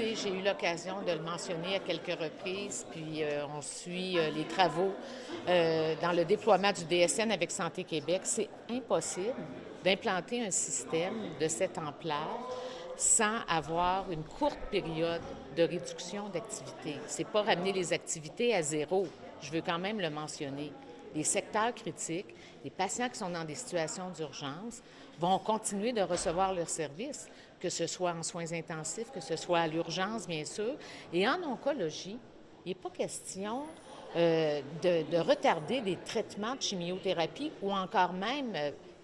écoutez, j'ai eu l'occasion de le mentionner à quelques reprises, puis on suit les travaux dans le déploiement du DSN avec Santé Québec. C'est impossible d'implanter un système de cette ampleur sans avoir une courte période de réduction d'activité. C'est pas ramener les activités à zéro. Je veux quand même le mentionner. Les secteurs critiques, les patients qui sont dans des situations d'urgence vont continuer de recevoir leurs services, que ce soit en soins intensifs, que ce soit à l'urgence, bien sûr. Et en oncologie, il n'est pas question de retarder des traitements de chimiothérapie ou encore même,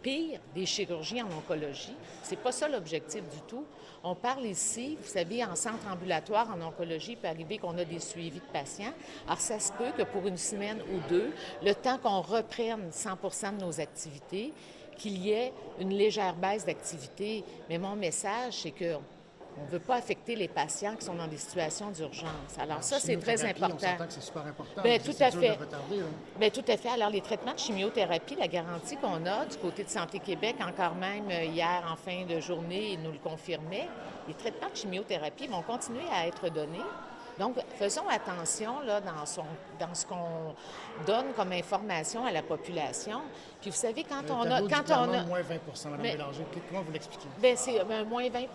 pire, des chirurgies en oncologie. C'est pas ça l'objectif du tout. On parle ici, vous savez, en centre ambulatoire, en oncologie, il peut arriver qu'on a des suivis de patients. Alors, ça se peut que pour une semaine ou deux, le temps qu'on reprenne 100 de nos activités, qu'il y ait une légère baisse d'activité. Mais mon message, c'est que on ne veut pas affecter les patients qui sont dans des situations d'urgence. Alors ça, c'est très important. On s'entend que c'est super important. Bien, tout à fait. Retarder, Bien, tout à fait. Alors, les traitements de chimiothérapie, la garantie qu'on a du côté de Santé Québec, encore même hier en fin de journée, ils nous le confirmaient, les traitements de chimiothérapie vont continuer à être donnés. Donc, faisons attention là, dans ce qu'on donne comme information à la population. Puis, vous savez, quand on a... moins 20 Mme Bélanger, comment vous l'expliquez? Bien, c'est moins 20.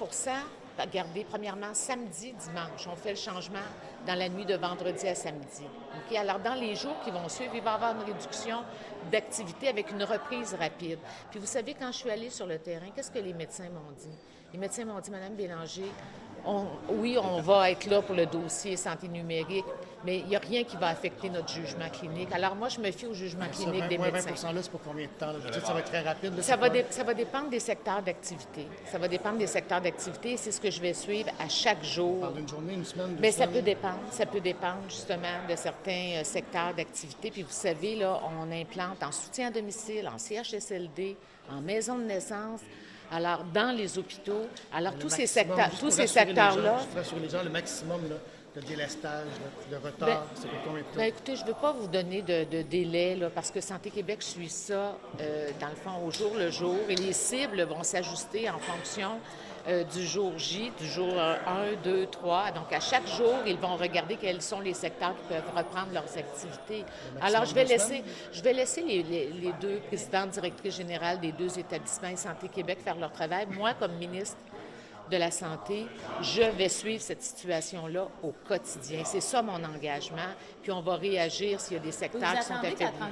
Regardez, premièrement, samedi, dimanche, on fait le changement dans la nuit de vendredi à samedi. Okay? Alors, dans les jours qui vont suivre, il va y avoir une réduction d'activité avec une reprise rapide. Puis, vous savez, quand je suis allée sur le terrain, qu'est-ce que les médecins m'ont dit? Les médecins m'ont dit, Mme Bélanger, oui, on va être là pour le dossier santé numérique, mais il n'y a rien qui va affecter notre jugement clinique. Alors moi, je me fie au jugement clinique des médecins. Ce 20 %-là, c'est pour combien de temps? Vous dites que ça va être très rapide? Là, ça va dépendre des secteurs d'activité. Ça va dépendre des secteurs d'activité et c'est ce que je vais suivre à chaque jour. On parle d'une journée, une semaine, deux Bien, semaines? ça peut dépendre. Ça peut dépendre justement de certains secteurs d'activité. Puis vous savez, là, on implante en soutien à domicile, en CHSLD, en maison de naissance. Alors, dans les hôpitaux, alors tous ces secteurs-là... Je voudrais sur les gens le maximum là, de délestage, de retard, c'est pour combien de temps? Bien, écoutez, je ne veux pas vous donner de délai, là, parce que Santé Québec suit ça, dans le fond, au jour le jour, et les cibles vont s'ajuster en fonction du jour J, du jour 1, 2, 3. Donc, à chaque jour, ils vont regarder quels sont les secteurs qui peuvent reprendre leurs activités. Alors, je vais laisser les deux présidentes directrices générales des deux établissements et Santé Québec faire leur travail. Moi, comme ministre de la Santé, je vais suivre cette situation-là au quotidien. C'est ça mon engagement. Puis on va réagir s'il y a des secteurs qui sont affaiblis.